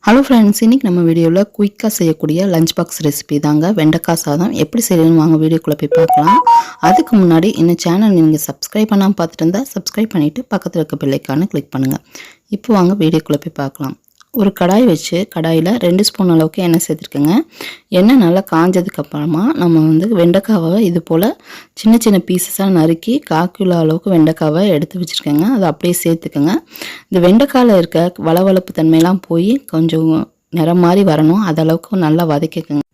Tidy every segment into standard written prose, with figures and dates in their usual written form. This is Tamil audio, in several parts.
ஹலோ ஃப்ரெண்ட்ஸ், இன்றைக்கி நம்ம வீடியோவில் குயிக்காக செய்யக்கூடிய லஞ்ச் பாக்ஸ் ரெசிபி தாங்க. வெண்டைக்காய் சாதம் எப்படி செய்யணும்னு வாங்க வீடியோக்குள்ளே போய் பார்க்கலாம். அதுக்கு முன்னாடி இந்த சேனல் நீங்கள் சப்ஸ்கிரைப் பண்ணாமல் பார்த்துட்டு இருந்தால் சப்ஸ்கிரைப் பண்ணிவிட்டு பக்கத்தில் இருக்க பெல் ஐக்கானை கிளிக் பண்ணுங்கள். இப்போ வாங்க வீடியோக்குள்ளே போய் பார்க்கலாம். ஒரு கடாய் வச்சு கடாயில் 2 ஸ்பூன் அளவுக்கு எண்ணெய் சேர்த்துருக்கேங்க. எண்ணெய் நல்லா காஞ்சதுக்கப்புறமா நம்ம வெண்டைக்காவை இது போல் சின்ன சின்ன பீசஸாக நறுக்கி 1/4 கிலோ அளவுக்கு வெண்டைக்காவை எடுத்து வச்சுருக்கேங்க. அதை அப்படியே சேர்த்துக்கோங்க. இந்த வெண்டைக்காயில் இருக்க வளவளப்பு தன்மையெல்லாம் போய் கொஞ்சம் நிறம் மாதிரி வரணும். அதளவுக்கு நல்லா வதக்கிக்கோங்க.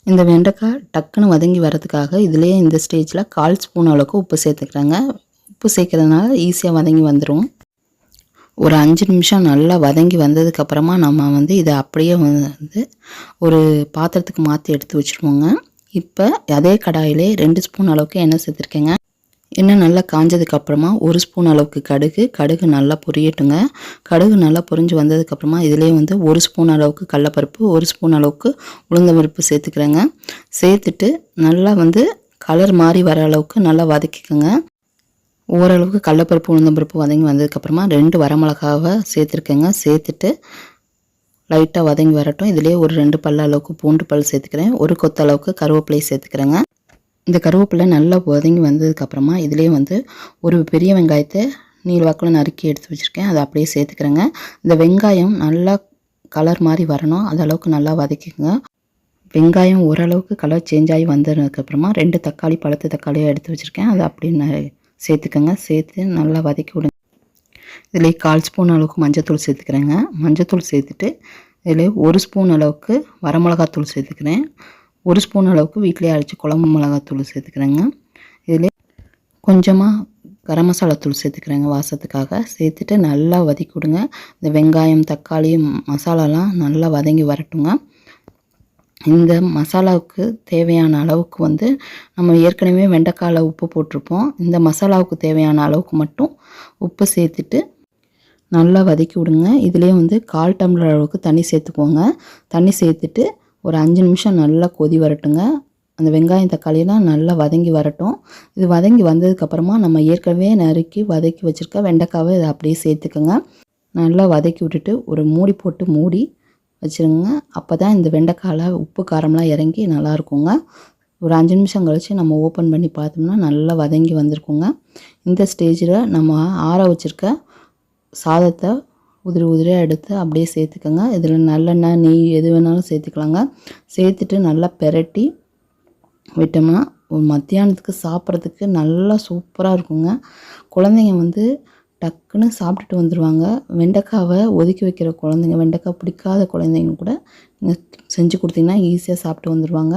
இந்த வெண்டைக்காய் டக்குன்னு வதங்கி வரதுக்காக இதுலேயே இந்த ஸ்டேஜில் 1/4 ஸ்பூன் அளவுக்கு உப்பு சேர்த்துக்கிறேங்க. உப்பு சேர்க்கறதுனால ஈஸியாக வதங்கி வந்துடும். ஒரு 5 நிமிஷம் நல்லா வதங்கி வந்ததுக்கப்புறமா நம்ம இதை அப்படியே ஒரு பாத்திரத்துக்கு மாற்றி எடுத்து வச்சுருவோங்க. இப்போ அதே கடாயிலே 2 ஸ்பூன் அளவுக்கு எண்ணெய் சேர்த்துருக்கேங்க. எண்ணெய் நல்லா காஞ்சதுக்கப்புறமா 1 ஸ்பூன் அளவுக்கு கடுகு நல்லா பொரியட்டுங்க. கடுகு நல்லா பொரிஞ்சு வந்ததுக்கப்புறமா இதிலே 1 ஸ்பூன் அளவுக்கு கடலைப்பருப்பு, 1 ஸ்பூன் அளவுக்கு உளுந்தம்பருப்பு சேர்த்துக்கிறேங்க. சேர்த்துட்டு நல்லா கலர் மாறி வர அளவுக்கு நல்லா வதக்கிக்கோங்க. ஓரளவுக்கு கடலைப்பருப்பு உளுந்தம்பருப்பு வதங்கி வந்ததுக்கப்புறமா 2 வரமிளகாவை சேர்த்துருக்கேங்க. சேர்த்துட்டு லைட்டாக வதங்கி வரட்டும். இதிலே ஒரு 2 பல் அளவுக்கு பூண்டு பல் சேர்த்துக்கிறேன். ஒரு கொத்த அளவுக்கு கருவேப்பிலையை சேர்த்துக்கிறேங்க. இந்த கருவேப்பிலை நல்லா வதங்கி வந்ததுக்கப்புறமா இதிலே ஒரு பெரிய வெங்காயத்தை நீள்வாக்கில் நறுக்கி எடுத்து வச்சுருக்கேன். அதை அப்படியே சேர்த்துக்கிறேங்க. இந்த வெங்காயம் நல்லா கலர் மாதிரி வரணும். அது அளவுக்கு நல்லா வதக்கிக்கோங்க. வெங்காயம் ஓரளவுக்கு கலர் சேஞ்ச் ஆகி வந்ததுக்கப்புறமா 2 தக்காளி, பழுத்த தக்காளியாக எடுத்து வச்சுருக்கேன். அதை அப்படியே சேர்த்துக்கோங்க. சேர்த்து நல்லா வதக்கி விடுங்க. இதில் 1/4 ஸ்பூன் அளவுக்கு மஞ்சத்தூள் சேர்த்துக்கிறேங்க. மஞ்சத்தூள் சேர்த்துட்டு இதில் 1 ஸ்பூன் அளவுக்கு வரமிளகாத்தூள் சேர்த்துக்கிறேன். 1 ஸ்பூன் அளவுக்கு வீட்டிலே அரைச்சி குழம்பு மிளகாத்தூள் சேர்த்துக்கிறேங்க. இதில் கொஞ்சமாக கரம் மசாலா தூள் சேர்த்துக்கிறேங்க வாசத்துக்காக. சேர்த்துட்டு நல்லா வதக்கி விடுங்க. இந்த வெங்காயம், தக்காளி, மசாலாலாம் நல்லா வதங்கி வரட்டுங்க. இந்த மசாலாவுக்கு தேவையான அளவுக்கு நம்ம ஏற்கனவே வெண்டைக்காயில் உப்பு போட்டிருப்போம். இந்த மசாலாவுக்கு தேவையான அளவுக்கு மட்டும் உப்பு சேர்த்துட்டு நல்லா வதக்கி விடுங்க. இதிலே 1/4 டம்ளர் அளவுக்கு தண்ணி சேர்த்துக்கோங்க. தண்ணி சேர்த்துட்டு ஒரு 5 நிமிஷம் நல்லா கொதி வரட்டுங்க. அந்த வெங்காயம் தக்காளியெலாம் நல்லா வதங்கி வரட்டும். இது வதங்கி வந்ததுக்கப்புறமா நம்ம ஏற்கனவே நறுக்கி வதக்கி வச்சுருக்க வெண்டைக்காவை இதை அப்படியே சேர்த்துக்கோங்க. நல்லா வதக்கி விட்டுட்டு ஒரு மூடி போட்டு மூடி வச்சுருங்க. அப்போ தான் இந்த வெண்டைக்காயில் உப்பு காரம்லாம் இறங்கி நல்லாயிருக்குங்க. ஒரு 5 நிமிஷம் கழித்து நம்ம ஓப்பன் பண்ணி பார்த்தோம்னா நல்லா வதங்கி வந்திருக்குங்க. இந்த ஸ்டேஜில் நம்ம ஆற வச்சுருக்க சாதத்தை உதிரியாக எடுத்து அப்படியே சேர்த்துக்கோங்க. இதில் நல்லெண்ணெய், நெய் எது வேணாலும் சேர்த்துக்கலாங்க. சேர்த்துட்டு நல்லா பெரட்டி விட்டோம்னா ஒரு மத்தியானத்துக்கு சாப்பிட்றதுக்கு நல்லா சூப்பராக இருக்குங்க. குழந்தைங்க டக்குன்னு சாப்பிட்டுட்டு வந்துடுவாங்க. வெண்டைக்காவை ஒதுக்கி வைக்கிற குழந்தைங்க, வெண்டைக்காய் பிடிக்காத குழந்தைங்க கூட நீங்கள் செஞ்சு கொடுத்தீங்கன்னா ஈஸியாக சாப்பிட்டு வந்துடுவாங்க.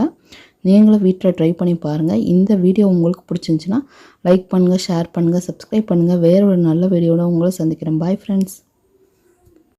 நீங்களும் வீட்டில் ட்ரை பண்ணி பாருங்கள். இந்த வீடியோ உங்களுக்கு பிடிச்சிருந்துச்சின்னா லைக் பண்ணுங்கள், ஷேர் பண்ணுங்கள், சப்ஸ்கிரைப் பண்ணுங்கள். வேறு ஒரு நல்ல வீடியோவில் உங்களை சந்திக்கிறேன். Bye friends.